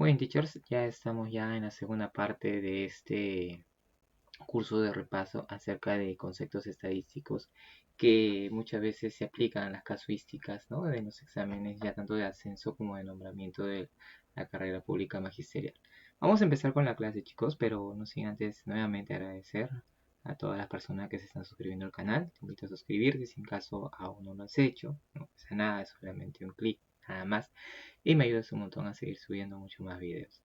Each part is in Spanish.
Muy bien, teachers, ya estamos ya en la segunda parte de este curso de repaso acerca de conceptos estadísticos que muchas veces se aplican a las casuísticas, ¿no?, de los exámenes ya tanto de ascenso como de nombramiento de la carrera pública magisterial. Vamos a empezar con la clase, chicos, pero no sin antes nuevamente agradecer a todas las personas que se están suscribiendo al canal. Te invito a suscribirte si en caso aún no lo has hecho. No pasa nada, es solamente un clic, nada más. Y me ayudas un montón a seguir subiendo mucho más videos.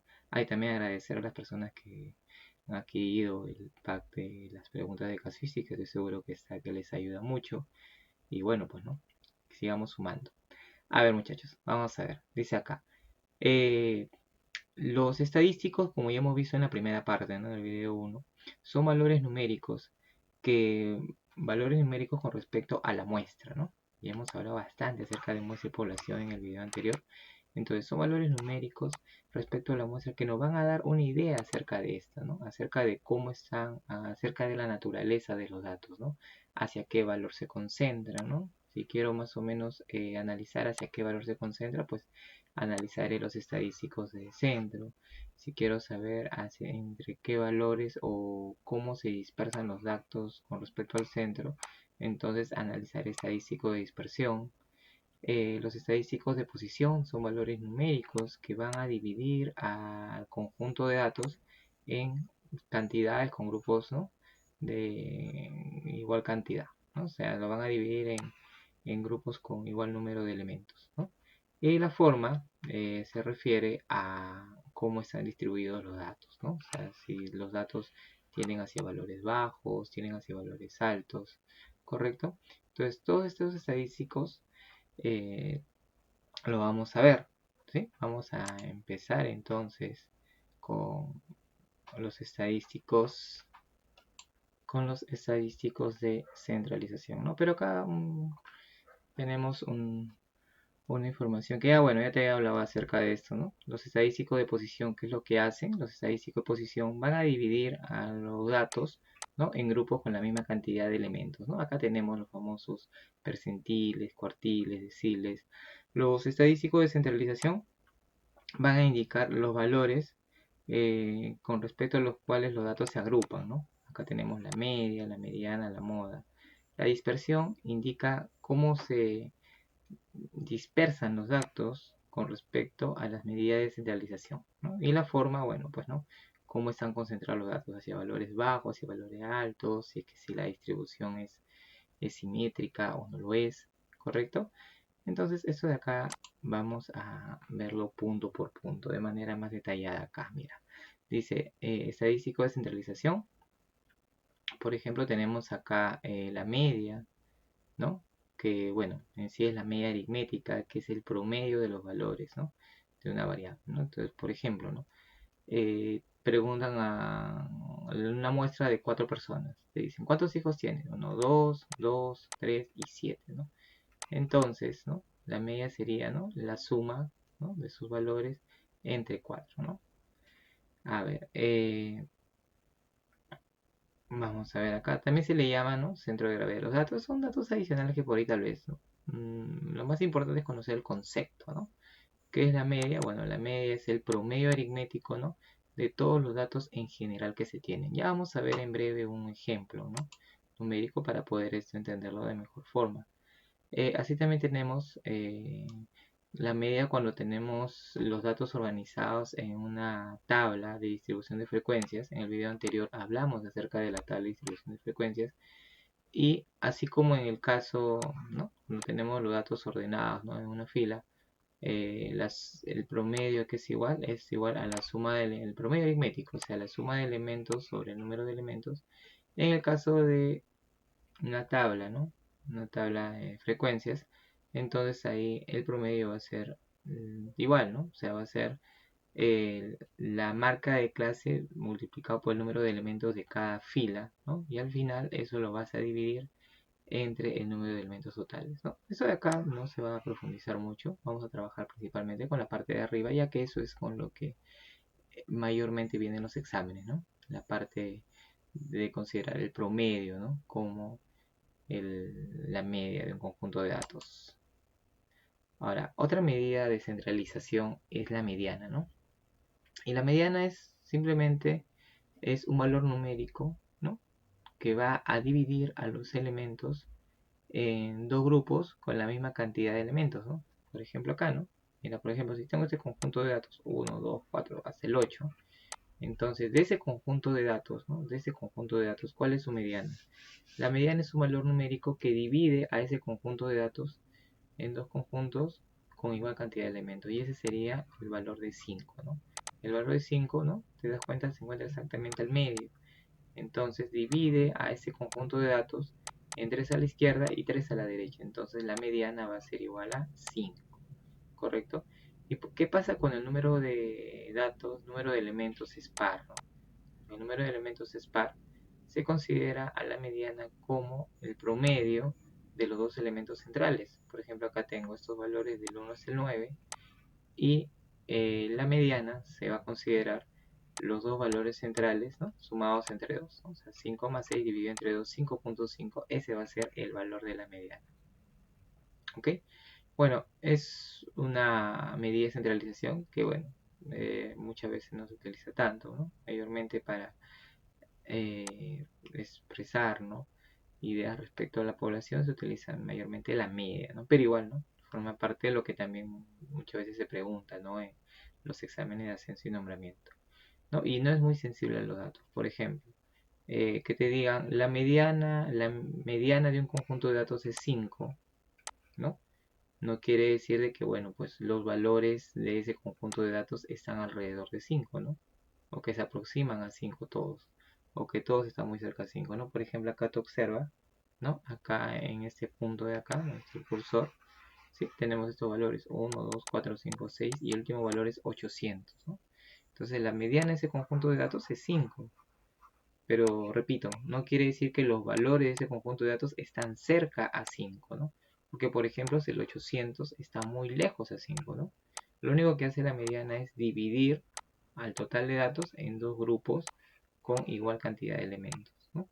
También agradecer a las personas que han adquirido el pack de las preguntas de casuística. Estoy seguro que les ayuda mucho. Y bueno, pues no, sigamos sumando. A ver, muchachos, vamos a ver. Dice acá. eh, los estadísticos, como ya hemos visto en la primera parte, ¿no?, del video 1, son valores numéricos con respecto a la muestra, ¿no? Ya hemos hablado bastante acerca de muestra y población en el video anterior. Entonces son valores numéricos respecto a la muestra que nos van a dar una idea acerca de esta, ¿no? Acerca de cómo están, acerca de la naturaleza de los datos, ¿no? Hacia qué valor se concentra, ¿no? Si quiero más o menos analizar hacia qué valor se concentra, pues analizaré los estadísticos del centro. Si quiero saber entre qué valores o cómo se dispersan los datos con respecto al centro, entonces analizaré estadístico de dispersión. Los estadísticos de posición son valores numéricos que van a dividir al conjunto de datos en cantidades con grupos, ¿no?, de igual cantidad, ¿no? O sea, lo van a dividir en grupos con igual número de elementos, ¿no? Y la forma se refiere a cómo están distribuidos los datos, ¿no? O sea, si los datos tienen hacia valores bajos, tienen hacia valores altos, ¿correcto? Entonces, todos estos estadísticos eh, lo vamos a ver, ¿sí? Vamos a empezar entonces con los estadísticos de centralización, ¿no? Pero acá tenemos una información que bueno, ya te he hablado acerca de esto, ¿no? Los estadísticos de posición, ¿qué es lo que hacen? Los estadísticos de posición van a dividir a los datos, ¿no?, en grupos con la misma cantidad de elementos, ¿no? Acá tenemos los famosos percentiles, cuartiles, deciles. Los estadísticos de centralización van a indicar los valores con respecto a los cuales los datos se agrupan, ¿no? Acá tenemos la media, la mediana, la moda. La dispersión indica cómo se dispersan los datos con respecto a las medidas de centralización, ¿no? Y la forma, bueno, pues no, cómo están concentrados los datos, hacia valores bajos, hacia valores altos, si la distribución es simétrica o no lo es, ¿correcto? Entonces, esto de acá vamos a verlo punto por punto, de manera más detallada acá, mira. Dice, estadístico de centralización. Por ejemplo, tenemos acá la media, ¿no? Que, bueno, en sí es la media aritmética, que es el promedio de los valores, ¿no?, de una variable, ¿no? Entonces, por ejemplo, ¿no?, preguntan a una muestra de 4 personas. Te dicen, ¿cuántos hijos tienes? 1, 2, 2, 3 y 7, ¿no? Entonces, ¿no?, la media sería, ¿no?, la suma, ¿no?, de sus valores entre 4, ¿no? A ver, vamos a ver acá. También se le llama, ¿no?, centro de gravedad. Los datos son datos adicionales que por ahí tal vez, ¿no? Lo más importante es conocer el concepto, ¿no? ¿Qué es la media? Bueno, la media es el promedio aritmético, ¿no?, de todos los datos en general que se tienen. Ya vamos a ver en breve un ejemplo, ¿no?, numérico para poder entenderlo de mejor forma. Así también tenemos la media cuando tenemos los datos organizados en una tabla de distribución de frecuencias. En el video anterior hablamos acerca de la tabla de distribución de frecuencias. Y así como en el caso, ¿no?, cuando tenemos los datos ordenados, ¿no?, en una fila, el promedio que es igual a la suma del promedio aritmético, o sea, la suma de elementos sobre el número de elementos. En el caso de una tabla, ¿no?, una tabla de frecuencias, entonces ahí el promedio va a ser igual, ¿no? O sea, va a ser la marca de clase multiplicado por el número de elementos de cada fila, ¿no? Y al final eso lo vas a dividir entre el número de elementos totales, ¿no? Eso de acá no se va a profundizar mucho. Vamos a trabajar principalmente con la parte de arriba, ya que eso es con lo que mayormente vienen los exámenes, ¿no? La parte de considerar el promedio, ¿no?, como la media de un conjunto de datos. Ahora, otra medida de centralización es la mediana, ¿no? Y la mediana es simplemente es un valor numérico, ¿no? Que va a dividir a los elementos en dos grupos con la misma cantidad de elementos, ¿no? Por ejemplo acá, ¿no? Mira, por ejemplo, si tengo este conjunto de datos, 1, 2, 4, hasta el 8, entonces de ese conjunto de datos, ¿no? De ese conjunto de datos, ¿cuál es su mediana? La mediana es un valor numérico que divide a ese conjunto de datos en dos conjuntos con igual cantidad de elementos, y ese sería el valor de 5, ¿no? El valor de 5, ¿no? Te das cuenta, se encuentra exactamente al medio. Entonces divide a ese conjunto de datos en 3 a la izquierda y 3 a la derecha. Entonces la mediana va a ser igual a 5, ¿correcto? ¿Y qué pasa con el número de datos, número de elementos es par, ¿no? El número de elementos es par. Se considera a la mediana como el promedio de los dos elementos centrales. Por ejemplo, acá tengo estos valores del 1 hasta el 9 y la mediana se va a considerar los dos valores centrales, ¿no? Sumados entre 2, ¿no? O sea, 5,6 dividido entre 2, 5,5, ese va a ser el valor de la mediana. ¿Ok? Bueno, es una medida de centralización que, bueno, muchas veces no se utiliza tanto, ¿no? Mayormente para expresar, ¿no? Ideas respecto a la población se utiliza mayormente la media, ¿no? Pero igual, ¿no? Forma parte de lo que también muchas veces se pregunta, ¿no? En los exámenes de ascenso y nombramiento, ¿no? Y no es muy sensible a los datos. Por ejemplo, que te digan la mediana de un conjunto de datos es 5, ¿no? No quiere decir de que, bueno, pues los valores de ese conjunto de datos están alrededor de 5, ¿no? O que se aproximan a 5 todos, o que todos están muy cerca de 5, ¿no? Por ejemplo, acá te observa, ¿no? Acá en este punto de acá, nuestro cursor, ¿sí? Tenemos estos valores, 1, 2, 4, 5, 6, y el último valor es 800, ¿no? Entonces la mediana de ese conjunto de datos es 5, pero repito, no quiere decir que los valores de ese conjunto de datos están cerca a 5, ¿no? Porque, por ejemplo, si el 800 está muy lejos a 5, ¿no? Lo único que hace la mediana es dividir al total de datos en dos grupos con igual cantidad de elementos, ¿no?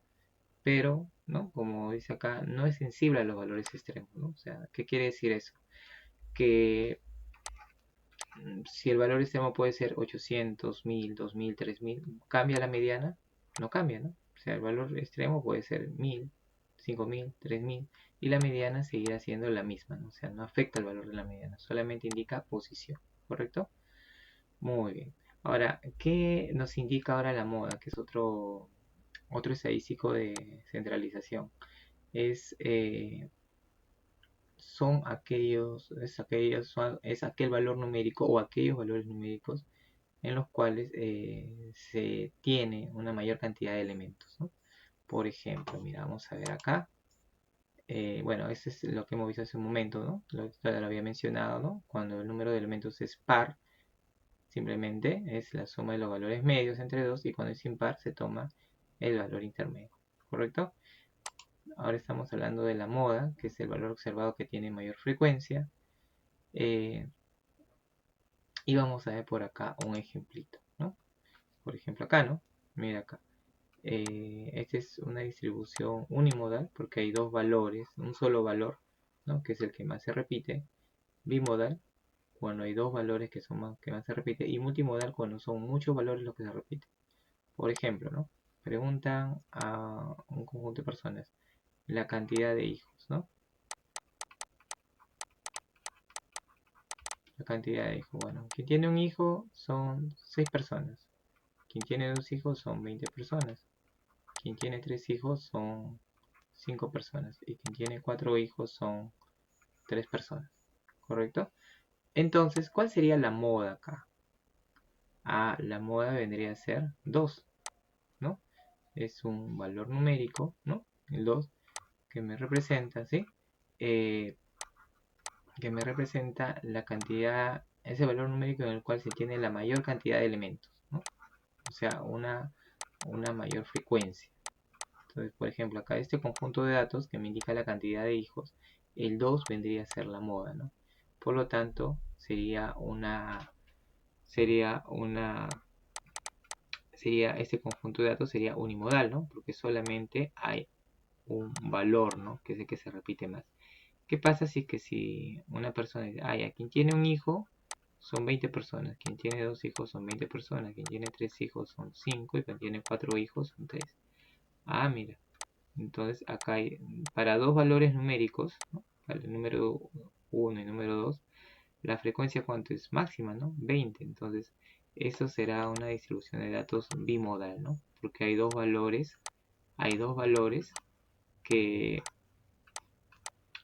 Pero, ¿no? Como dice acá, no es sensible a los valores extremos, ¿no? O sea, ¿qué quiere decir eso? Que si el valor extremo puede ser 800, 1000, 2000, 3000, ¿cambia la mediana? No cambia, ¿no? O sea, el valor extremo puede ser 1000, 5000, 3000 y la mediana seguirá siendo la misma, ¿no? O sea, no afecta el valor de la mediana, solamente indica posición, ¿correcto? Muy bien. Ahora, ¿qué nos indica ahora la moda? Que es otro estadístico de centralización. Es es aquel valor numérico o aquellos valores numéricos en los cuales se tiene una mayor cantidad de elementos, ¿no? Por ejemplo, mira, vamos a ver acá. Bueno, eso es lo que hemos visto hace un momento, ¿no? Lo había mencionado, ¿no? Cuando el número de elementos es par, simplemente es la suma de los valores medios entre dos, y cuando es impar se toma el valor intermedio, ¿correcto? Ahora estamos hablando de la moda, que es el valor observado que tiene mayor frecuencia. Eh, y vamos a ver por acá un ejemplito, ¿no? Por ejemplo acá, ¿no? Mira acá. Esta es una distribución unimodal porque hay dos valores, un solo valor, ¿no? Que es el que más se repite. Bimodal, cuando hay dos valores que más se repite. Y multimodal, cuando son muchos valores los que se repiten. Por ejemplo, ¿no? Preguntan a un conjunto de personas la cantidad de hijos, ¿no? La cantidad de hijos. Bueno, quien tiene un hijo son 6 personas. Quien tiene dos hijos son 20 personas. Quien tiene 3 hijos son 5 personas. Y quien tiene 4 hijos son 3 personas. ¿Correcto? Entonces, ¿cuál sería la moda acá? Ah, la moda vendría a ser 2, ¿no? Es un valor numérico, ¿no? El 2 que me representa, ¿sí? Eh, que me representa la cantidad, ese valor numérico en el cual se tiene la mayor cantidad de elementos, ¿no? O sea, una mayor frecuencia. Entonces, por ejemplo, acá este conjunto de datos que me indica la cantidad de hijos, el 2 vendría a ser la moda, ¿no? Por lo tanto, este conjunto de datos sería unimodal, ¿no? Porque solamente hay un valor, ¿no? Que es el que se repite más. ¿Qué pasa si una persona dice, quien tiene un hijo son 20 personas. Quien tiene 2 hijos son 20 personas. Quien tiene 3 hijos son 5. Y quien tiene 4 hijos son 3. Ah, mira. Entonces acá hay, para dos valores numéricos, ¿no? Para el número 1 y número 2, la frecuencia cuánto es máxima, ¿no? 20. Entonces eso será una distribución de datos bimodal, ¿no? Porque hay dos valores que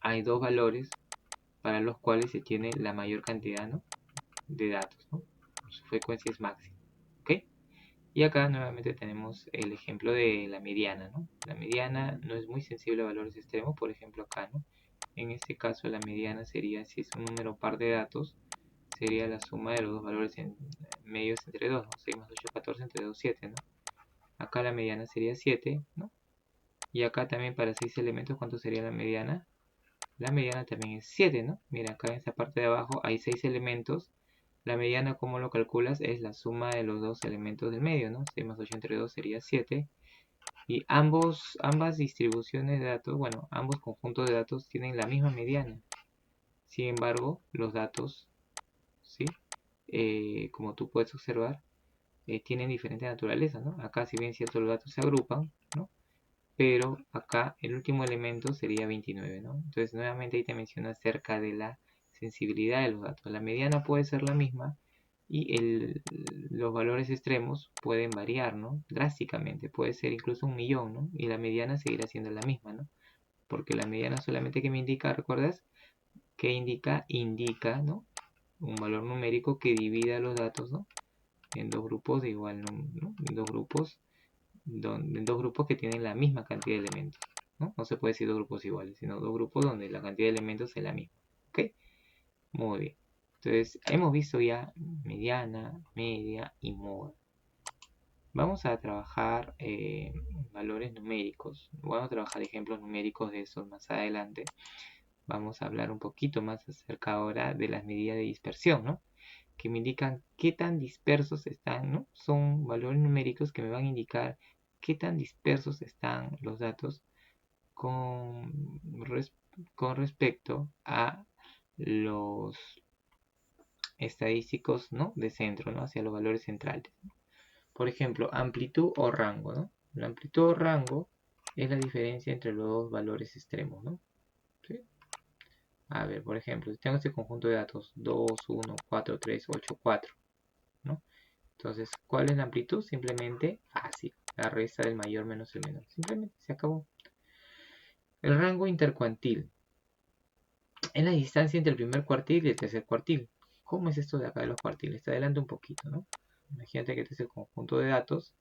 hay dos valores para los cuales se tiene la mayor cantidad, ¿no?, de datos, ¿no? Su frecuencia es máxima, ¿ok? Y acá nuevamente tenemos el ejemplo de la mediana, ¿no? La mediana no es muy sensible a valores extremos, por ejemplo acá, ¿no? En este caso la mediana sería, si es un número par de datos, sería la suma de los dos valores en medios entre 2, ¿no? 6 más 8, 14, entre 2, 7, ¿no? Acá la mediana sería 7, ¿no? Y acá también para 6 elementos, ¿cuánto sería la mediana? La mediana también es 7, ¿no? Mira, acá en esta parte de abajo hay 6 elementos. La mediana, ¿cómo lo calculas? Es la suma de los dos elementos del medio, ¿no? 6 más 8 entre 2 sería 7. Y ambas distribuciones de datos, bueno, ambos conjuntos de datos tienen la misma mediana. Sin embargo, los datos, ¿sí? Como tú puedes observar, tienen diferente naturaleza, ¿no? Acá, si bien es cierto, los datos se agrupan, ¿no? Pero acá el último elemento sería 29, ¿no? Entonces nuevamente ahí te menciona acerca de la sensibilidad de los datos. La mediana puede ser la misma y los valores extremos pueden variar, ¿no? Drásticamente, puede ser incluso 1.000.000, ¿no? Y la mediana seguirá siendo la misma, ¿no? Porque la mediana solamente que me indica, ¿recuerdas? ¿Qué indica? Indica, ¿no?, un valor numérico que divida los datos, ¿no?, en dos grupos de igual número, ¿no? En dos grupos que tienen la misma cantidad de elementos, ¿no? No se puede decir dos grupos iguales, sino dos grupos donde la cantidad de elementos es la misma, ¿ok? Muy bien. Entonces, hemos visto ya mediana, media y moda. Vamos a trabajar valores numéricos. Vamos a trabajar ejemplos numéricos de esos más adelante. Vamos a hablar un poquito más acerca ahora de las medidas de dispersión, ¿no?, que me indican qué tan dispersos están, ¿no? Son valores numéricos que me van a indicar qué tan dispersos están los datos con, con respecto a los estadísticos, ¿no?, de centro, ¿no?, hacia los valores centrales. Por ejemplo, amplitud o rango, ¿no? La amplitud o rango es la diferencia entre los dos valores extremos, ¿no? ¿Sí? A ver, por ejemplo, si tengo este conjunto de datos 2, 1, 4, 3, 8, 4, ¿no? Entonces, ¿cuál es la amplitud? Simplemente fácil, la resta del mayor menos el menor. Simplemente se acabó. El rango intercuartil es la distancia entre el primer cuartil y el tercer cuartil. ¿Cómo es esto de acá de los cuartiles? Te adelanto un poquito, ¿no? Imagínate que este es el conjunto de datos,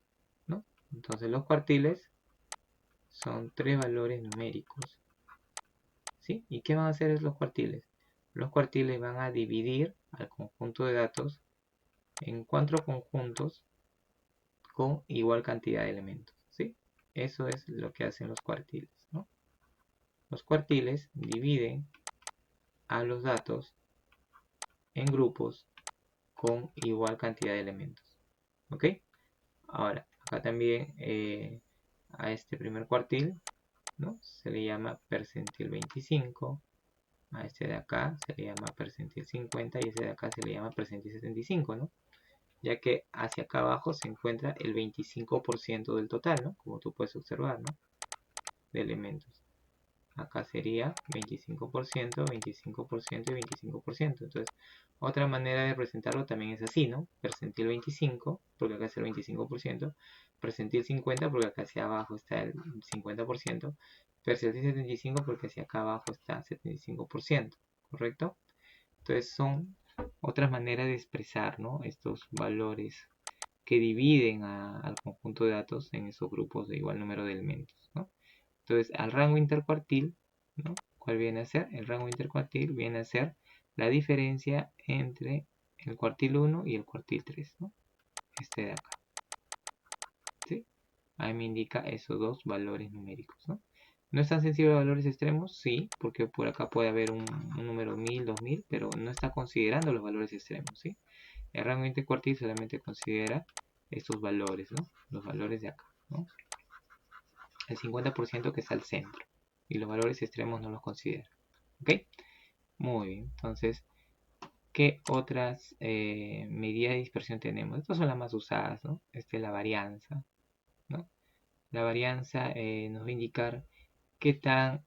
¿no? Entonces los cuartiles son 3 valores numéricos, ¿sí? ¿Y qué van a hacer los cuartiles? Los cuartiles van a dividir al conjunto de datos en 4 conjuntos con igual cantidad de elementos, ¿sí? Eso es lo que hacen los cuartiles, ¿no? Los cuartiles dividen a los datos en grupos con igual cantidad de elementos, ¿ok? Ahora, acá también a este primer cuartil, ¿no?, se le llama percentil 25, a este de acá se le llama percentil 50 y este de acá se le llama percentil 75, ¿no? Ya que hacia acá abajo se encuentra el 25% del total, ¿no?, como tú puedes observar, ¿no?, de elementos. Acá sería 25%, 25% y 25%. Entonces, otra manera de representarlo también es así, ¿no? Percentil 25, porque acá es el 25%. Percentil 50, porque acá hacia abajo está el 50%. Percentil 75, porque hacia acá abajo está 75%, ¿correcto? Entonces, son otras maneras de expresar, ¿no?, estos valores que dividen al conjunto de datos en esos grupos de igual número de elementos, ¿no? Entonces, al rango intercuartil, ¿no?, ¿cuál viene a ser? El rango intercuartil viene a ser la diferencia entre el cuartil 1 y el cuartil 3, ¿no? Este de acá, ¿sí? Ahí me indica esos dos valores numéricos, ¿no? ¿No es tan sensible a valores extremos? Sí, porque por acá puede haber un número 1000, 2000, pero no está considerando los valores extremos, ¿sí? El rango intercuartil solamente considera estos valores, ¿no?, los valores de acá, ¿no?, el 50% que está al centro, y los valores extremos no los considera, ¿ok? Muy bien, entonces ¿Qué otras medidas de dispersión tenemos? Estas son las más usadas, ¿no? Esta es la varianza, ¿no? La varianza nos va a indicar qué tan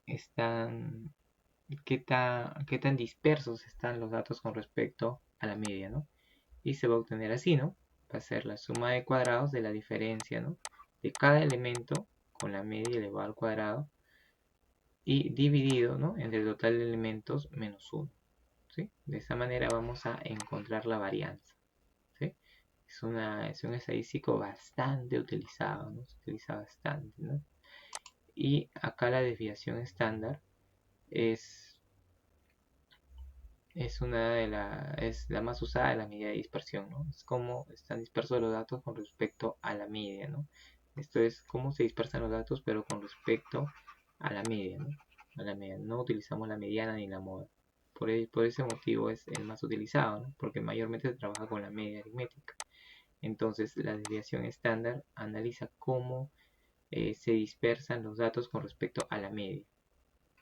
qué tan dispersos están los datos con respecto a la media, ¿no? Y se va a obtener así, ¿no? Va a ser la suma de cuadrados de la diferencia, ¿no? De cada elemento con la media elevado al cuadrado y dividido, ¿no? Entre el total de elementos menos 1, ¿sí? De esta manera vamos a encontrar la varianza, ¿sí? Es un estadístico bastante utilizado, ¿no? Se utiliza bastante, ¿no? Y acá la desviación estándar es es la más usada de la medida de dispersión, ¿no? Es cómo están dispersos los datos con respecto a la media, ¿no? Esto es cómo se dispersan los datos, pero con respecto a la media, ¿no? A la media. No utilizamos la mediana ni la moda. Por ese motivo es el más utilizado, ¿no? Porque mayormente se trabaja con la media aritmética. Entonces, la desviación estándar analiza cómo se dispersan los datos con respecto a la media,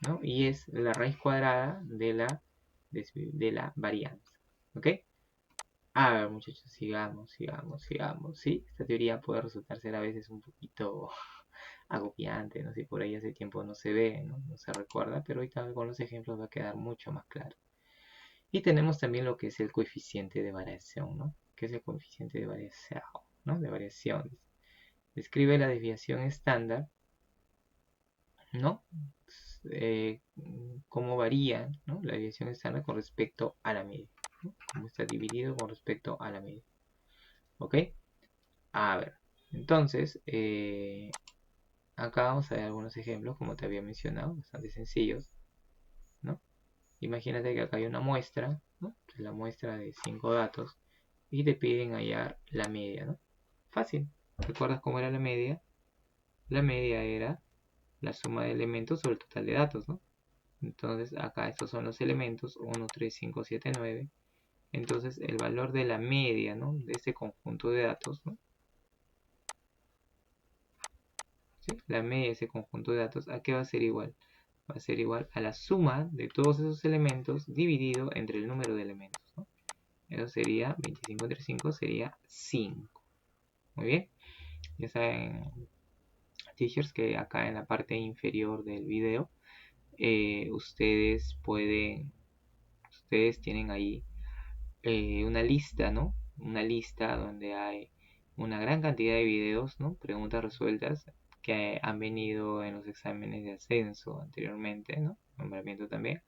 ¿no? Y es la raíz cuadrada de la varianza, ¿ok? A ver, muchachos, sigamos, ¿sí? Esta teoría puede resultar ser a veces un poquito agobiante, no sé, por ahí hace tiempo no se ve, ¿no? No se recuerda, pero ahorita con los ejemplos va a quedar mucho más claro. Y tenemos también lo que es el coeficiente de variación, ¿no? ¿Qué es el coeficiente de variación? ¿No? De variación. Describe la desviación estándar, ¿no? Eh, Cómo varía, ¿no? La desviación estándar con respecto a la media, ¿no? Cómo está dividido con respecto a la media. ¿Ok? A ver, entonces, acá vamos a ver algunos ejemplos, como te había mencionado, bastante sencillos, ¿no? Imagínate que acá hay una muestra, ¿no? La muestra de 5 datos y te piden hallar la media, ¿no? Fácil. ¿Recuerdas cómo era la media? La media era la suma de elementos sobre el total de datos, ¿no? Entonces acá estos son los elementos 1, 3, 5, 7, 9. Entonces el valor de la media, ¿no? De este conjunto de datos, ¿no? ¿Sí? La media de ese conjunto de datos, ¿a qué va a ser igual? Va a ser igual a la suma de todos esos elementos dividido entre el número de elementos, ¿no? Eso sería 25 entre 5 sería 5. Muy bien. Ya saben, teachers, que acá en la parte inferior del video ustedes tienen ahí una lista, ¿no? Una lista donde hay una gran cantidad de videos, ¿no? Preguntas resueltas que han venido en los exámenes de ascenso anteriormente, ¿no? Nombramiento también,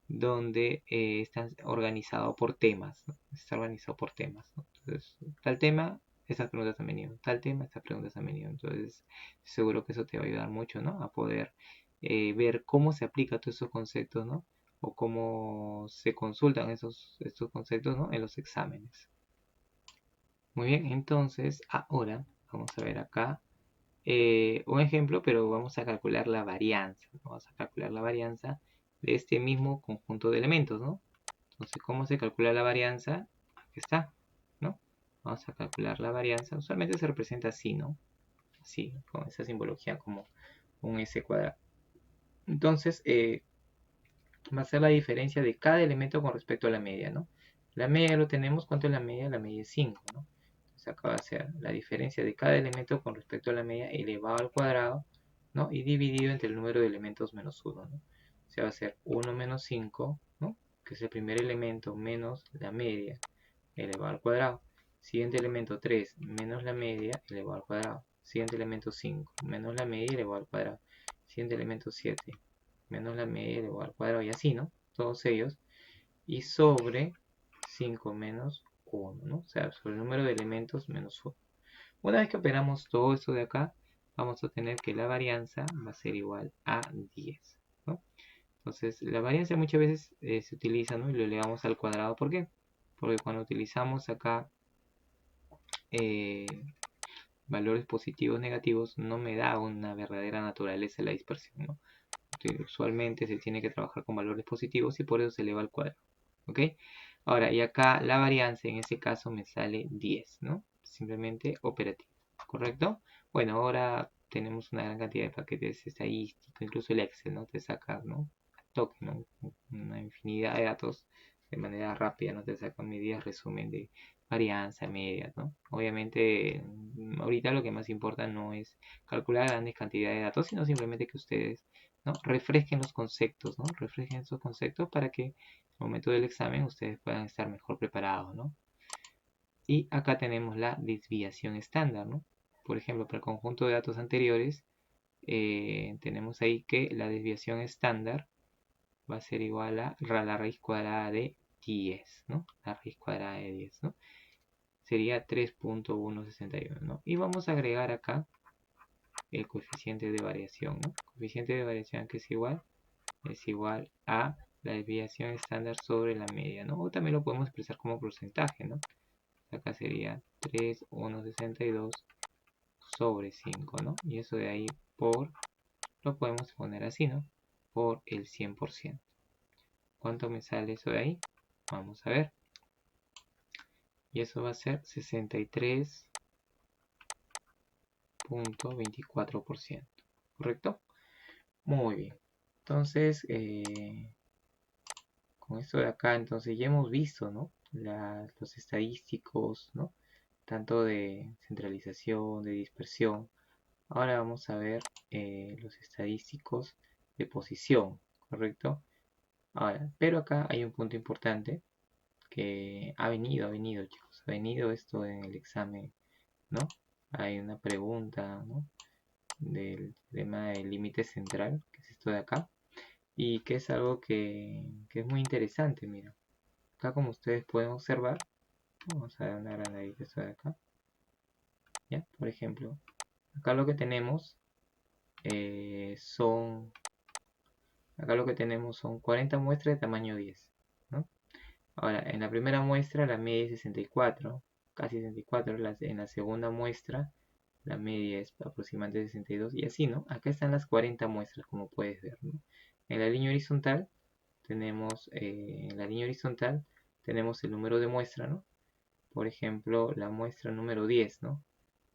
donde están organizados por temas, ¿no? Está organizado por temas, ¿no? Entonces, tal tema, estas preguntas han venido, tal tema, estas preguntas han venido. Entonces, seguro que eso te va a ayudar mucho, ¿no? A poder ver cómo se aplica todos esos conceptos, ¿no? O cómo se consultan estos conceptos, ¿no? En los exámenes. Muy bien, entonces ahora vamos a ver acá un ejemplo, pero vamos a calcular la varianza. Vamos a calcular la varianza de este mismo conjunto de elementos, ¿no? Entonces, ¿cómo se calcula la varianza? Aquí está, ¿no? Vamos a calcular la varianza. Usualmente se representa así, ¿no? Así, con esa simbología como un S cuadrado. Entonces, va a ser la diferencia de cada elemento con respecto a la media, ¿no? La media lo tenemos, ¿cuánto es la media? La media es 5, ¿no? Entonces acá va a ser la diferencia de cada elemento con respecto a la media elevado al cuadrado, ¿no? Y dividido entre el número de elementos menos 1, ¿no? O sea, va a ser 1 menos 5, ¿no? Que es el primer elemento menos la media elevado al cuadrado. Siguiente elemento 3 menos la media elevado al cuadrado. Siguiente elemento 5 menos la media elevado al cuadrado. Siguiente elemento 7 menos la media elevado al cuadrado, y así, ¿no? Todos ellos. Y sobre 5 menos 1, ¿no? O sea, sobre el número de elementos menos 1. Una vez que operamos todo esto de acá, vamos a tener que la varianza va a ser igual a 10, ¿no? Entonces, la varianza muchas veces se utiliza, ¿no? Y lo elevamos al cuadrado. ¿Por qué? Porque cuando utilizamos acá eh, valores positivos negativos, no me da una verdadera naturaleza la dispersión, ¿no? Usualmente se tiene que trabajar con valores positivos y por eso se eleva al cuadrado, ¿ok? Ahora, y acá la varianza en ese caso me sale 10, ¿no? Simplemente operativo, ¿correcto? Bueno, ahora tenemos una gran cantidad de paquetes estadísticos, incluso el Excel, ¿no? Te saca, ¿no? Toque, ¿no? Una infinidad de datos de manera rápida, no te sacan medidas resumen de varianza, medias, ¿no? Obviamente, ahorita lo que más importa no es calcular grandes cantidades de datos, sino simplemente que ustedes, ¿no?, refresquen los conceptos, ¿no? Refresquen esos conceptos para que al momento del examen ustedes puedan estar mejor preparados, ¿no? Y acá tenemos la desviación estándar, ¿no? Por ejemplo, para el conjunto de datos anteriores, tenemos ahí que la desviación estándar va a ser igual a la raíz cuadrada de 10, ¿no? La raíz cuadrada de 10, ¿no? Sería 3.161, ¿no? Y vamos a agregar acá el coeficiente de variación, ¿no? Coeficiente de variación que es igual a la desviación estándar sobre la media, ¿no? O también lo podemos expresar como porcentaje, ¿no? Acá sería 3.162 sobre 5, ¿no? Y eso de ahí lo podemos poner así, ¿no? Por el 100%. ¿Cuánto me sale eso de ahí? Vamos a ver. Y eso va a ser 63.24%. ¿Correcto? Muy bien. Entonces, con esto de acá, entonces ya hemos visto, ¿no?, los estadísticos, ¿no?, tanto de centralización, de dispersión. Ahora vamos a ver los estadísticos de posición, ¿correcto? Ahora, pero acá hay un punto importante que ha venido, chicos, ha venido esto en el examen, ¿no? Hay una pregunta, ¿no?, del tema del límite central, que es esto de acá, y que es algo que es muy interesante. Mira, acá como ustedes pueden observar, vamos a dar una granadita esto de acá, ¿ya? Por ejemplo, acá lo que tenemos son 40 muestras de tamaño 10, ¿no? Ahora, en la primera muestra la media es 64, casi 64. En la segunda muestra la media es aproximadamente 62 y así, ¿no? Acá están las 40 muestras, como puedes ver, ¿no? En la línea horizontal tenemos el número de muestra, ¿no? Por ejemplo, la muestra número 10, ¿no?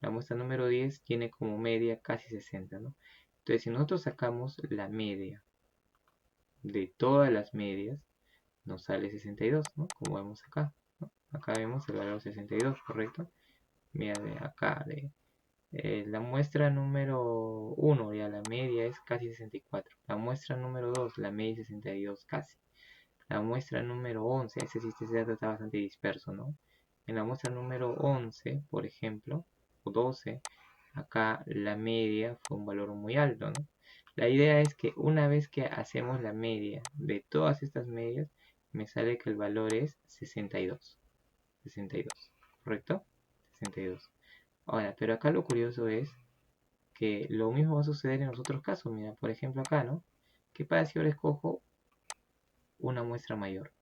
La muestra número 10 tiene como media casi 60, ¿no? Entonces, si nosotros sacamos la media de todas las medias, nos sale 62, ¿no? Como vemos acá, ¿no? Acá vemos el valor 62, ¿correcto? Mira, de acá, la muestra número 1, ya la media es casi 64. La muestra número 2, la media es 62 casi. La muestra número 11, ese dato está bastante disperso, ¿no? En la muestra número 11, por ejemplo, o 12, acá la media fue un valor muy alto, ¿no? La idea es que una vez que hacemos la media de todas estas medias, me sale que el valor es 62. 62, ¿correcto? 62. Ahora, pero acá lo curioso es que lo mismo va a suceder en los otros casos. Mira, por ejemplo acá, ¿no? ¿Qué pasa si ahora escojo una muestra mayor?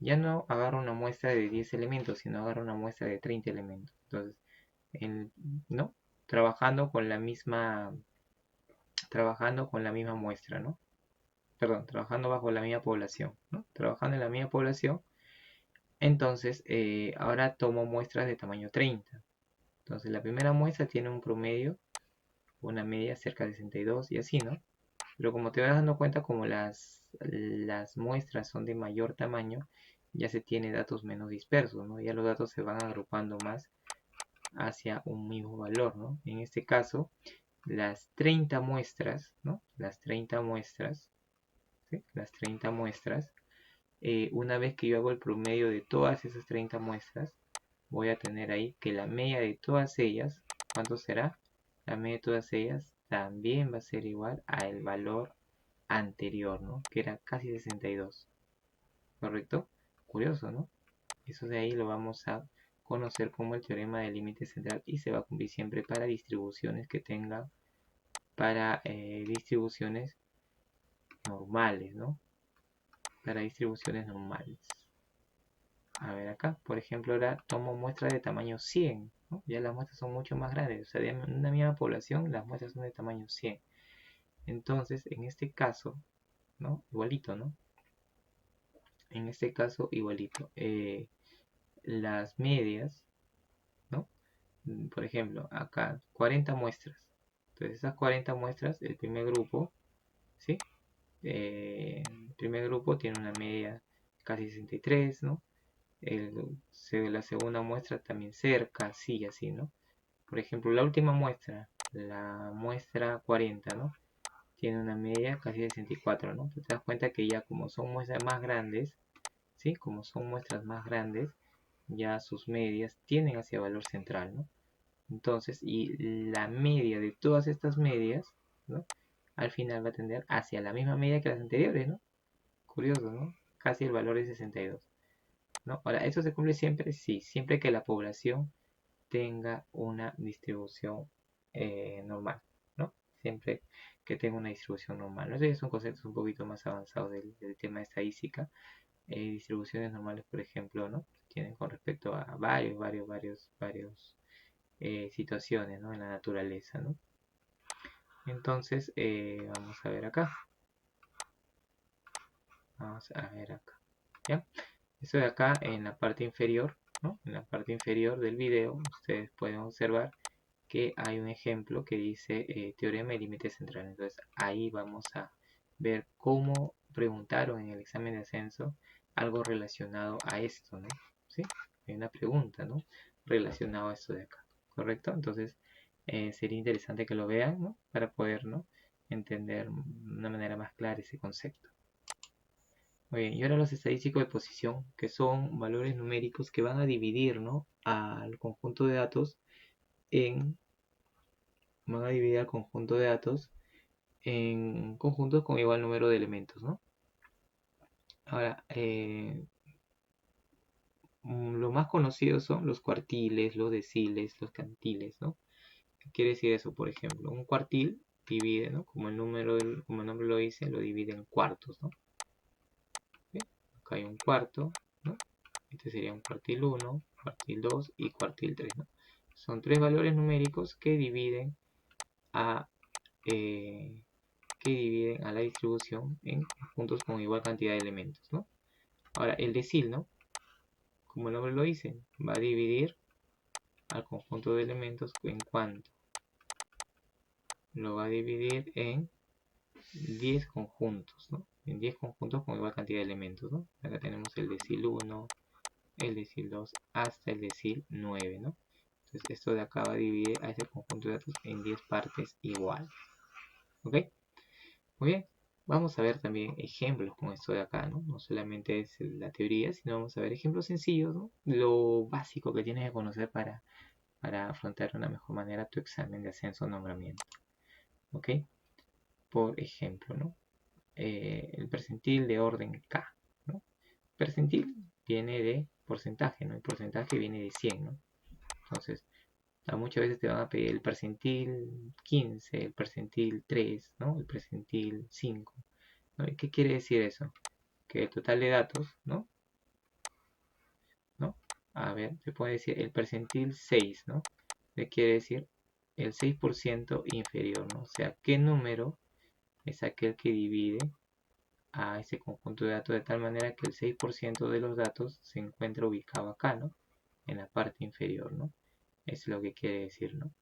Ya no agarro una muestra de 10 elementos, sino agarro una muestra de 30 elementos. Entonces, ¿no? Trabajando con la misma muestra, ¿no? Perdón, trabajando bajo la misma población, ¿no? Trabajando en la misma población. Entonces, ahora tomo muestras de tamaño 30. Entonces, la primera muestra tiene un promedio, una media cerca de 62 y así, ¿no? Pero como te vas dando cuenta, como las muestras son de mayor tamaño, ya se tiene datos menos dispersos, ¿no? Ya los datos se van agrupando más hacia un mismo valor, ¿no? En este caso, las 30 muestras, ¿no? Las 30 muestras, ¿sí? Las 30 muestras, una vez que yo hago el promedio de todas esas 30 muestras, voy a tener ahí que la media de todas ellas, ¿cuánto será? La media de todas ellas también va a ser igual al valor anterior, ¿no? Que era casi 62, ¿correcto? Curioso, ¿no? Eso de ahí lo vamos a conocer como el teorema del límite central y se va a cumplir siempre para distribuciones que tenga, para distribuciones normales, ¿no? Para distribuciones normales. A ver acá, por ejemplo, ahora tomo muestras de tamaño 100, ¿no? Ya las muestras son mucho más grandes, o sea, de una misma población las muestras son de tamaño 100. Entonces, en este caso, ¿no? Igualito, ¿no? En este caso, igualito. Las medias, ¿no? Por ejemplo, acá 40 muestras. Entonces, esas 40 muestras, el primer grupo, ¿sí? El primer grupo tiene una media casi 63, ¿no? La segunda muestra también cerca, así, así, ¿no? Por ejemplo, la última muestra, la muestra 40, ¿no? Tiene una media casi de 64, ¿no? Te das cuenta que ya como son muestras más grandes, ¿sí? Como son muestras más grandes, ya sus medias tienden hacia valor central, ¿no? Entonces, y la media de todas estas medias, ¿no? Al final va a tender hacia la misma media que las anteriores, ¿no? Curioso, ¿no? Casi el valor es 62, ¿no? Ahora, ¿eso se cumple siempre? Sí, siempre que la población tenga una distribución normal, ¿no? Siempre que tenga una distribución normal. ¿No? Esos ya son conceptos un poquito más avanzados del tema de estadística. Distribuciones normales, por ejemplo, ¿no? Tienen con respecto a varios situaciones, ¿no? En la naturaleza, ¿no? Entonces, vamos a ver acá. Vamos a ver acá. ¿Ya? Eso de acá en la parte inferior, ¿no? En la parte inferior del video, ustedes pueden observar que hay un ejemplo que dice teorema de límite central. Entonces, ahí vamos a ver cómo preguntaron en el examen de ascenso algo relacionado a esto, ¿no? ¿Sí? Hay una pregunta, ¿no? Relacionado a esto de acá, ¿correcto? Entonces, sería interesante que lo vean, ¿no? Para poder, ¿no? Entender de una manera más clara ese concepto. Muy bien, y ahora los estadísticos de posición, que son valores numéricos que van a dividir, ¿no? Al conjunto de datos van a dividir al conjunto de datos en conjuntos con igual número de elementos, ¿no? Ahora, lo más conocido son los cuartiles, los deciles, los cantiles, ¿no? ¿Qué quiere decir eso? Por ejemplo, un cuartil divide, ¿no? Como el nombre lo dice, lo divide en cuartos, ¿no? ¿Sí? Acá hay un cuarto, ¿no? Este sería un cuartil 1, cuartil 2 y cuartil 3, ¿no? Son tres valores numéricos que dividen a la distribución en conjuntos con igual cantidad de elementos, ¿no? Ahora, el decil, ¿no? Como el nombre lo dice, va a dividir al conjunto de elementos en cuánto. Lo va a dividir en 10 conjuntos, ¿no? En 10 conjuntos con igual cantidad de elementos, ¿no? Acá tenemos el decil 1, el decil 2, hasta el decil 9, ¿no? Entonces, esto de acá va a dividir a ese conjunto de datos en 10 partes iguales, ¿ok? Muy bien, vamos a ver también ejemplos con esto de acá, ¿no? No solamente es la teoría, sino vamos a ver ejemplos sencillos, ¿no? Lo básico que tienes que conocer para afrontar de una mejor manera tu examen de ascenso o nombramiento, ¿ok? Por ejemplo, ¿no? El percentil de orden K, ¿no? Percentil viene de porcentaje, ¿no? El porcentaje viene de 100, ¿no? Entonces, muchas veces te van a pedir el percentil 15, el percentil 3, ¿no? El percentil 5. ¿No? ¿Qué quiere decir eso? Que el total de datos, ¿no? A ver, te puede decir el percentil 6, ¿no? ¿Qué quiere decir? El 6% inferior, ¿no? O sea, ¿qué número es aquel que divide a ese conjunto de datos de tal manera que el 6% de los datos se encuentra ubicado acá, ¿no? En la parte inferior, ¿no? Es lo que quiere decir, ¿no?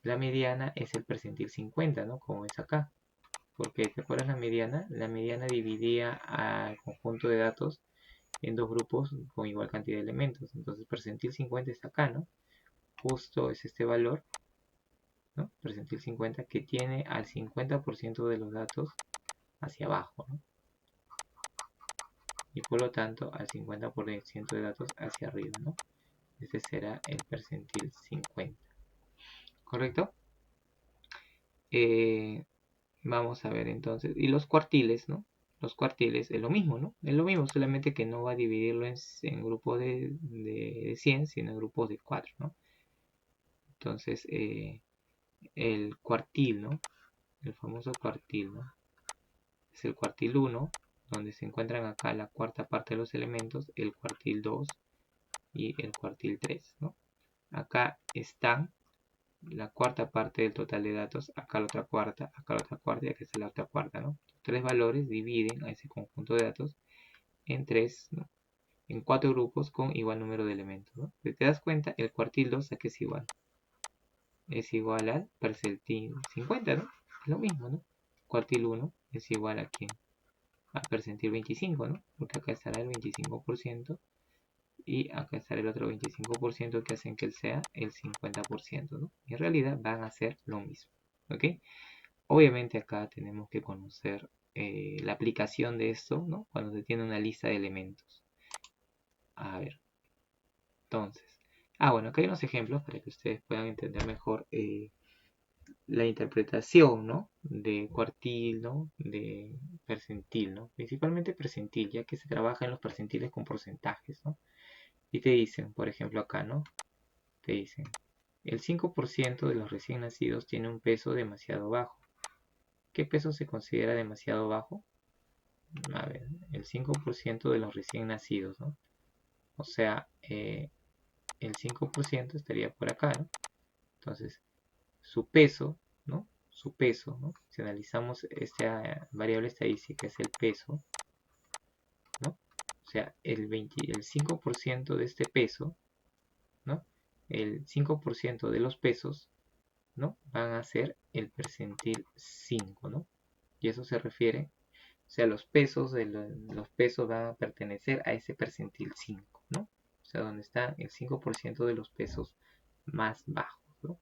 La mediana es el percentil 50, ¿no? Como es acá. Porque, ¿te acuerdas la mediana? La mediana dividía al conjunto de datos en dos grupos con igual cantidad de elementos. Entonces, percentil 50 está acá, ¿no? Justo es este valor, ¿no? Percentil 50 que tiene al 50% de los datos hacia abajo, ¿no? Y por lo tanto al 50% de datos hacia arriba, ¿no? Este será el percentil 50. ¿Correcto? Vamos a ver entonces. Y los cuartiles, ¿no? Los cuartiles es lo mismo, ¿no? Es lo mismo, solamente que no va a dividirlo en grupos de 100, sino en grupos de 4, ¿no? Entonces, el cuartil, ¿no? El famoso cuartil, ¿no? Es el cuartil 1, donde se encuentran acá la cuarta parte de los elementos, el cuartil 2 y el cuartil 3, ¿no? Acá están la cuarta parte del total de datos, acá la otra cuarta y acá está la otra cuarta, ¿no? Tres valores dividen a ese conjunto de datos en tres, ¿no? En 4 grupos con igual número de elementos, ¿no? Si te das cuenta, el cuartil 2 a qué es igual. Es igual al percentil 50, ¿no? Es lo mismo, ¿no? Cuartil 1 es igual a quién? al percentil 25, ¿no? Porque acá estará el 25% y acá estará el otro 25% que hacen que él sea el 50%, ¿no? Y en realidad van a ser lo mismo, ¿ok? Obviamente acá tenemos que conocer la aplicación de esto, ¿no? Cuando se tiene una lista de elementos. A ver, entonces. Bueno, acá hay unos ejemplos para que ustedes puedan entender mejor la interpretación, ¿no? De cuartil, ¿no? De percentil, ¿no? Principalmente percentil, ya que se trabaja en los percentiles con porcentajes, ¿no? Y te dicen, por ejemplo acá, ¿no? Te dicen, el 5% de los recién nacidos tiene un peso demasiado bajo. ¿Qué peso se considera demasiado bajo? A ver, el 5% de los recién nacidos, ¿no? O sea, el 5% estaría por acá, ¿no? Entonces, su peso, ¿no? Su peso, ¿no? Si analizamos esta variable estadística, es el peso, ¿no? O sea, el 5% de este peso, ¿no? El 5% de los pesos, ¿no? Van a ser el percentil 5, ¿no? Y eso se refiere, o sea, los pesos van a pertenecer a ese percentil 5, ¿no? O sea, donde está el 5% de los pesos más bajos, ¿no?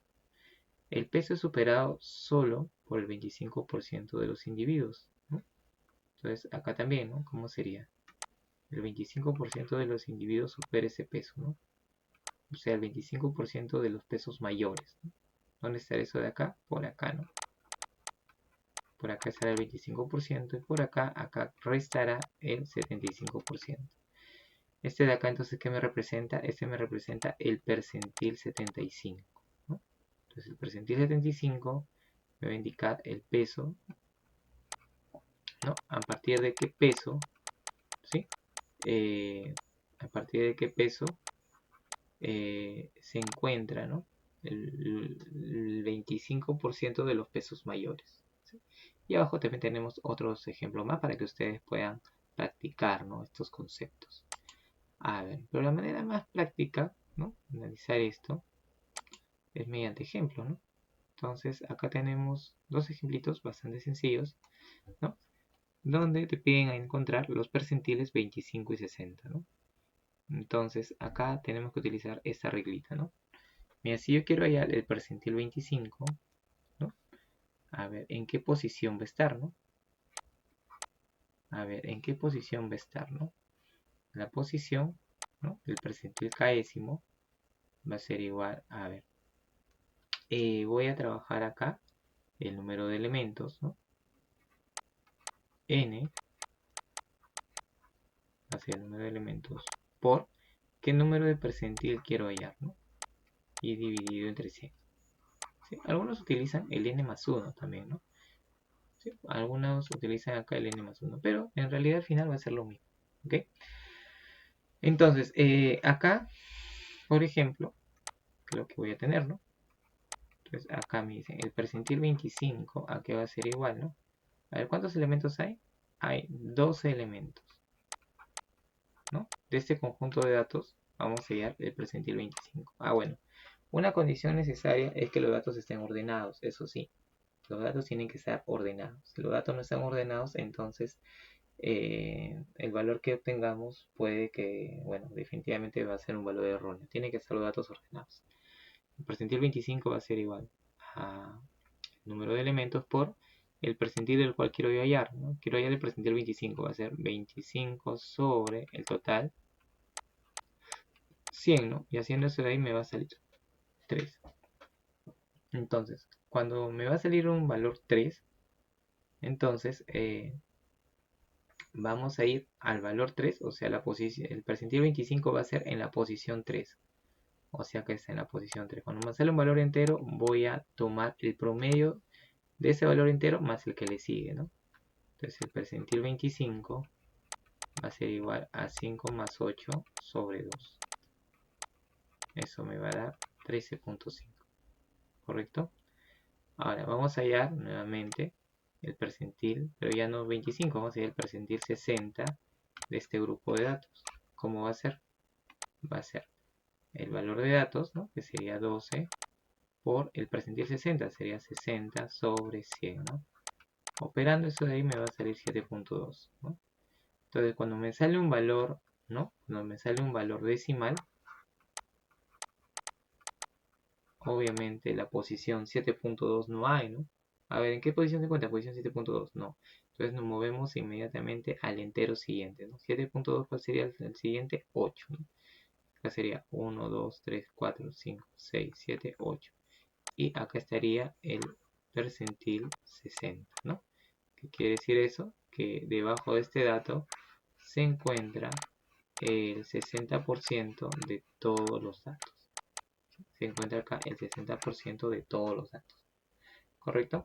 El peso es superado solo por el 25% de los individuos, ¿no? Entonces, acá también, ¿no? ¿Cómo sería? El 25% de los individuos supera ese peso, ¿no? O sea, el 25% de los pesos mayores, ¿no? ¿Dónde está eso de acá? Por acá, ¿no? Por acá estará el 25% y por acá restará el 75%. Este de acá, entonces, ¿qué me representa? Este me representa el percentil 75, ¿no? Entonces, el percentil 75 me va a indicar el peso, ¿no? A partir de qué peso, ¿sí? A partir de qué peso se encuentra, ¿no? El 25% de los pesos mayores, ¿sí? Y abajo también tenemos otros ejemplos más para que ustedes puedan practicar, ¿no? Estos conceptos. A ver, pero la manera más práctica, ¿no? De analizar esto es mediante ejemplos, ¿no? Entonces acá tenemos dos ejemplitos bastante sencillos, ¿no? Donde te piden encontrar los percentiles 25 y 60, ¿no? Entonces acá tenemos que utilizar esta reglita, ¿no? Mira, si yo quiero hallar el percentil 25, ¿no? A ver, ¿en qué posición va a estar, no? A ver, ¿en qué posición va a estar, no? La posición, ¿no? El percentil késimo va a ser igual, a ver, voy a trabajar acá el número de elementos, ¿no? N va a ser el número de elementos por qué número de percentil quiero hallar, ¿no? Y dividido entre 100. ¿Sí? Algunos utilizan el n más 1 también, ¿no? ¿Sí? Algunos utilizan acá el n más 1, pero en realidad al final va a ser lo mismo, ¿ok? Entonces, acá, por ejemplo, que lo que voy a tener, ¿no? Entonces, acá me dicen el percentil 25, ¿a qué va a ser igual, no? A ver, ¿cuántos elementos hay? Hay 12 elementos, ¿no? De este conjunto de datos vamos a hallar el percentil 25. Bueno, una condición necesaria es que los datos estén ordenados, eso sí. Los datos tienen que estar ordenados. Si los datos no están ordenados, entonces el valor que obtengamos puede que, bueno, definitivamente va a ser un valor erróneo. Tienen que estar los datos ordenados. El percentil 25 va a ser igual a número de elementos por el percentil del cual quiero yo hallar, ¿no? Quiero hallar el percentil 25, va a ser 25 sobre el total 100, ¿no? Y haciendo eso de ahí me va a salir 3. Entonces, cuando me va a salir un valor 3, entonces vamos a ir al valor 3, o sea, el percentil 25 va a ser en la posición 3. O sea que está en la posición 3. Cuando me sale un valor entero, voy a tomar el promedio de ese valor entero más el que le sigue, ¿no? Entonces el percentil 25 va a ser igual a 5 más 8 sobre 2. Eso me va a dar 13.5. ¿Correcto? Ahora vamos a hallar nuevamente el percentil, pero ya no 25, vamos a hallar el percentil 60 de este grupo de datos. ¿Cómo va a ser? Va a ser el valor de datos, ¿no? Que sería 12 por el percentil 60, sería 60 sobre 100, ¿no? Operando eso de ahí me va a salir 7.2, ¿no? Entonces cuando me sale un valor, ¿no? Cuando me sale un valor decimal, obviamente la posición 7.2 no hay, ¿no? A ver, ¿en qué posición se encuentra? Posición 7.2, no. Entonces nos movemos inmediatamente al entero siguiente, ¿no? 7.2, ¿cuál sería el siguiente? 8, ¿no? Acá sería 1, 2, 3, 4, 5, 6, 7, 8. Y acá estaría el percentil 60, ¿no? ¿Qué quiere decir eso? Que debajo de este dato se encuentra el 60% de todos los datos. Se encuentra acá el 60% de todos los datos. ¿Correcto?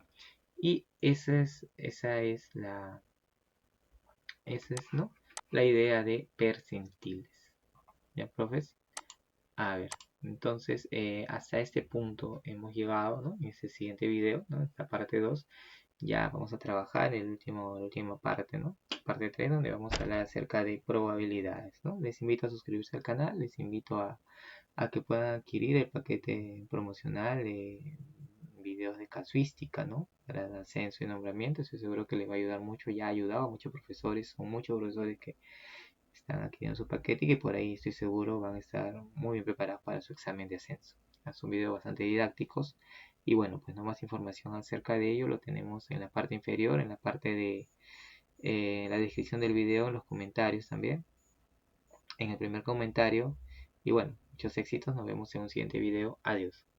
Y ¿no? La idea de percentiles. ¿Ya, profes? A ver, entonces hasta este punto hemos llegado, ¿no? En este siguiente video, ¿no? Esta parte 2, ya vamos a trabajar la última parte, ¿no? Parte 3, donde vamos a hablar acerca de probabilidades, ¿no? Les invito a suscribirse al canal, les invito a que puedan adquirir el paquete promocional de videos de casuística, ¿no? Para el ascenso y nombramiento. Estoy seguro que les va a ayudar mucho. Ya ha ayudado a muchos profesores, son muchos profesores que están adquiriendo su paquete y que por ahí estoy seguro van a estar muy bien preparados para su examen de ascenso. Son videos bastante didácticos y bueno, pues no más información acerca de ello lo tenemos en la parte inferior, en la parte de la descripción del video, en los comentarios también, en el primer comentario. Y bueno, muchos éxitos, nos vemos en un siguiente video. Adiós.